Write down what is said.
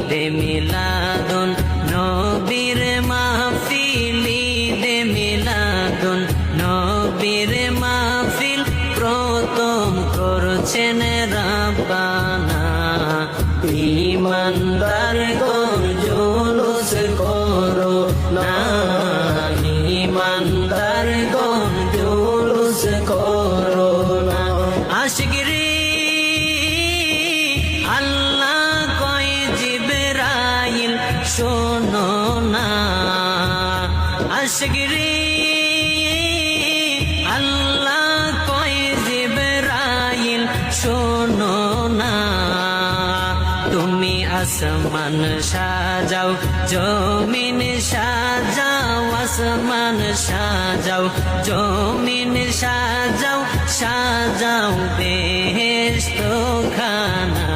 ঈদে মিলাদুন নবীর মাহফিল, ঈদে মিলাদুন নবীর মাহফিল প্রথম করছেন রাব্বানা। ঈমানদার গণ জুলুস করো না, ঈমানদার গণ জুলুস করো না। আশিকরে আল্লাহ কয় জিবরাইল শোনো না, আশিকরে আল্লাহ কয় জিবরাইল শোনো না। তুমি আসমান সাজাও জমিন সাজাও, আসমান সাজাও জমিন সাজাও, সাজাও বেহেশত খানা।